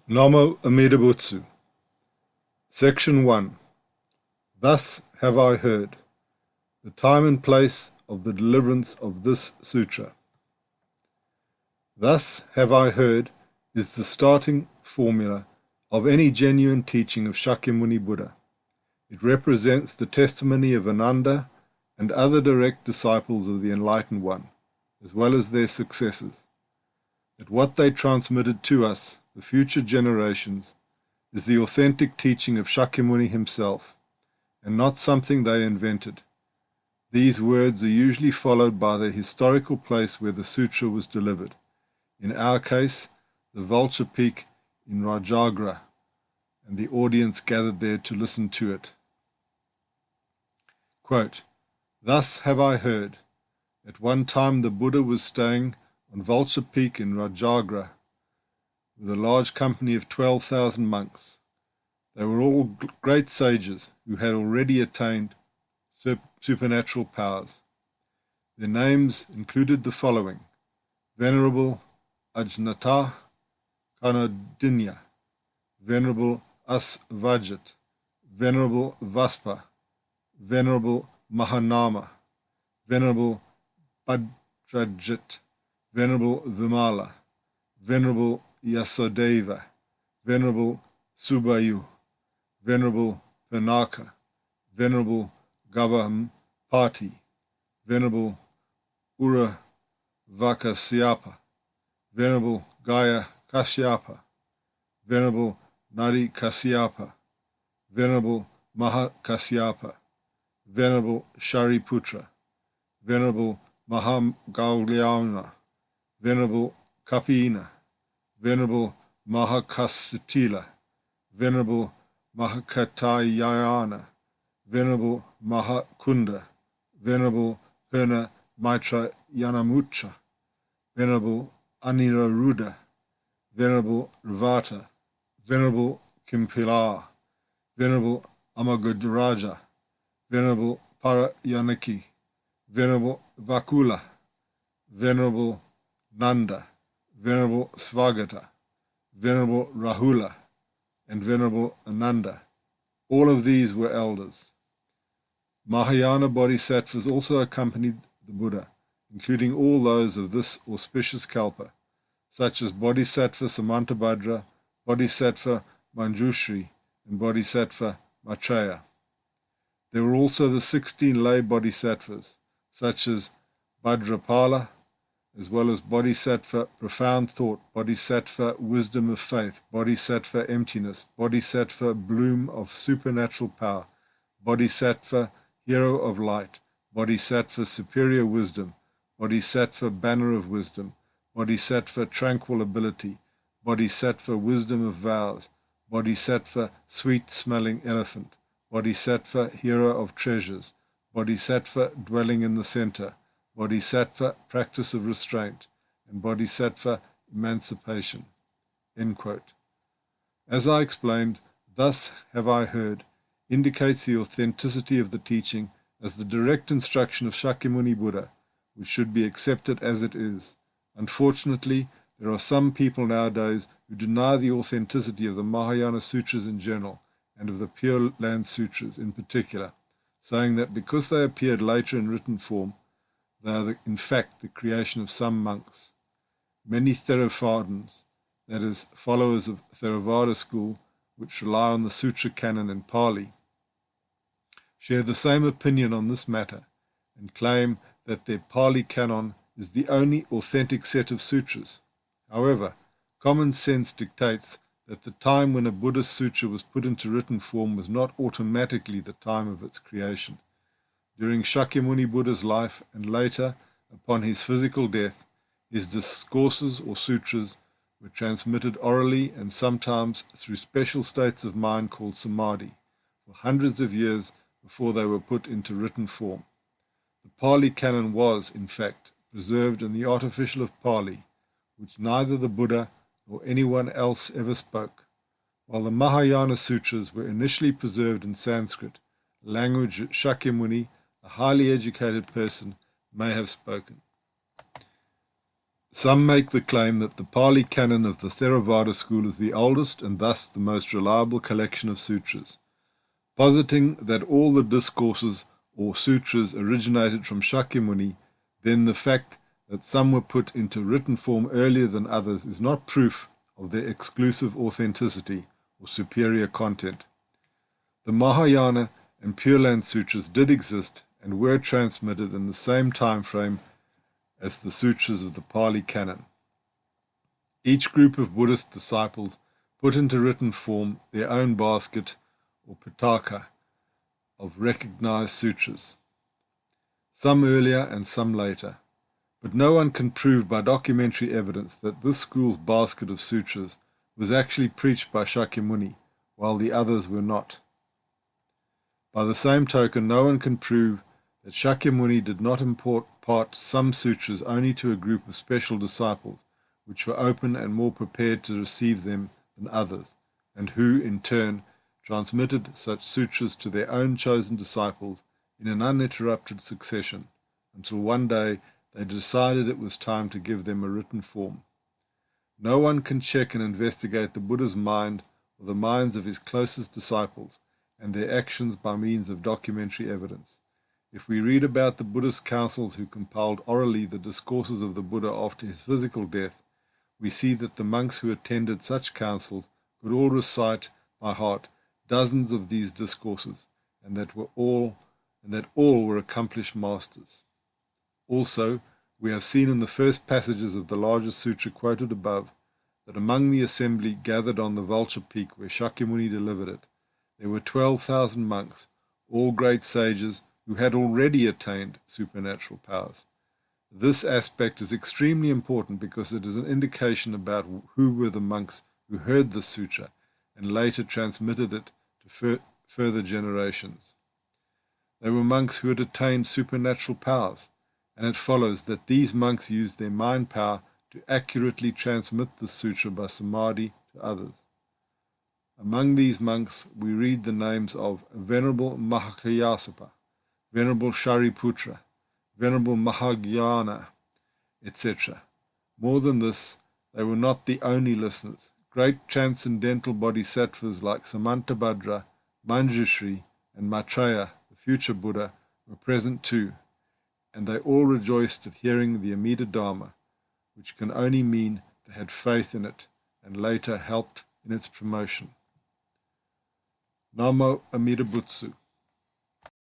Namo Amidaji. Section 1. Thus have I heard. The time and place of the deliverance of this sutra. Thus have I heard is the starting formula of any genuine teaching of Shakyamuni Buddha. It represents the testimony of Ananda and other direct disciples of the Enlightened One, as well as their successors, that what they transmitted to us, the future generations, is the authentic teaching of Shakyamuni himself, and not something they invented. These words are usually followed by the historical place where the sutra was delivered. In our case, the Vulture Peak in Rajagra, and the audience gathered there to listen to it. Quote, Thus have I heard. At one time the Buddha was staying on Vulture Peak in Rajagra with a large company of 12,000 monks. They were all great sages who had already attained supernatural powers. Their names included the following: Venerable Ajnata Kanadinya, Venerable Asvajit, Venerable Vaspa, Venerable Mahanama, Venerable Bhadrajit, Venerable Vimala, Venerable Yasodeva, Venerable Subayu, Venerable Pinaka, Venerable Gavampati, Venerable Uravakasyapa, Venerable Gaya Kasyapa, Venerable Nadi Kasyapa, Venerable Mahakasyapa, Venerable Shariputra, Venerable Mahamgaulyana, Venerable Kapina, Venerable Mahakasatila, Venerable Mahakatayana, Venerable Mahakunda, Venerable Purna Maitra Yanamucha, Venerable Aniruddha, Venerable Ravata, Venerable Kimpilar, Venerable Amagadaraja, Venerable Parayanaki, Venerable Vakula, Venerable Nanda, Venerable Svagata, Venerable Rahula, and Venerable Ananda. All of these were elders. Mahayana bodhisattvas also accompanied the Buddha, including all those of this auspicious kalpa, such as Bodhisattva Samantabhadra, Bodhisattva Manjushri, and Bodhisattva Maitreya. There were also the 16 lay bodhisattvas, such as Bhadrapala, as well as Bodhisattva Profound Thought, Bodhisattva Wisdom of Faith, Bodhisattva Emptiness, Bodhisattva Bloom of Supernatural Power, Bodhisattva Hero of Light, Bodhisattva Superior Wisdom, Bodhisattva Banner of Wisdom, Bodhisattva Tranquil Ability, Bodhisattva Wisdom of Vows, Bodhisattva Sweet-Smelling Elephant, Bodhisattva Hero of Treasures, Bodhisattva Dwelling in the Center, Bodhisattva Practice of Restraint, and Bodhisattva Emancipation. End quote. As I explained, thus have I heard indicates the authenticity of the teaching as the direct instruction of Shakyamuni Buddha, which should be accepted as it is. Unfortunately, there are some people nowadays who deny the authenticity of the Mahayana Sutras in general and of the Pure Land Sutras in particular, saying that because they appeared later in written form, they are in fact the creation of some monks. Many Theravadins, that is, followers of Theravada school, which rely on the Sutra canon in Pali, share the same opinion on this matter and claim that their Pali canon is the only authentic set of sutras. However, common sense dictates that the time when a Buddhist sutra was put into written form was not automatically the time of its creation. During Shakyamuni Buddha's life and later, upon his physical death, his discourses or sutras were transmitted orally and sometimes through special states of mind called samadhi for hundreds of years before they were put into written form. The Pali canon was, in fact, preserved in the artificial of Pali, which neither the Buddha nor anyone else ever spoke, while the Mahayana Sutras were initially preserved in Sanskrit, a language that Shakyamuni, a highly educated person, may have spoken. Some make the claim that the Pali Canon of the Theravada school is the oldest and thus the most reliable collection of sutras, positing that all the discourses or sutras originated from Shakyamuni. Then the fact that some were put into written form earlier than others is not proof of their exclusive authenticity or superior content. The Mahayana and Pure Land Sutras did exist and were transmitted in the same time frame as the sutras of the Pali Canon. Each group of Buddhist disciples put into written form their own basket or pitaka of recognized sutras, some earlier and some later, but no one can prove by documentary evidence that this school's basket of sutras was actually preached by Shakyamuni, while the others were not. By the same token, no one can prove that Shakyamuni did not impart some sutras only to a group of special disciples, which were open and more prepared to receive them than others, and who, in turn, transmitted such sutras to their own chosen disciples in an uninterrupted succession, until one day they decided it was time to give them a written form. No one can check and investigate the Buddha's mind or the minds of his closest disciples and their actions by means of documentary evidence. If we read about the Buddhist councils who compiled orally the discourses of the Buddha after his physical death, we see that the monks who attended such councils could all recite by heart dozens of these discourses, and that all were accomplished masters. Also, we have seen in the first passages of the Larger Sutra quoted above that among the assembly gathered on the Vulture Peak where Shakyamuni delivered it, there were 12,000 monks, all great sages who had already attained supernatural powers. This aspect is extremely important because it is an indication about who were the monks who heard the sutra and later transmitted it to further generations. They were monks who had attained supernatural powers, and it follows that these monks used their mind power to accurately transmit the sutra by samadhi to others. Among these monks we read the names of Venerable Mahakayasapa, Venerable Shariputra, Venerable Mahayana, etc. More than this, they were not the only listeners. Great transcendental bodhisattvas like Samantabhadra, Manjushri, and Maitreya, the future Buddha, were present too, and they all rejoiced at hearing the Amida Dharma, which can only mean they had faith in it and later helped in its promotion. Namo Amida Butsu.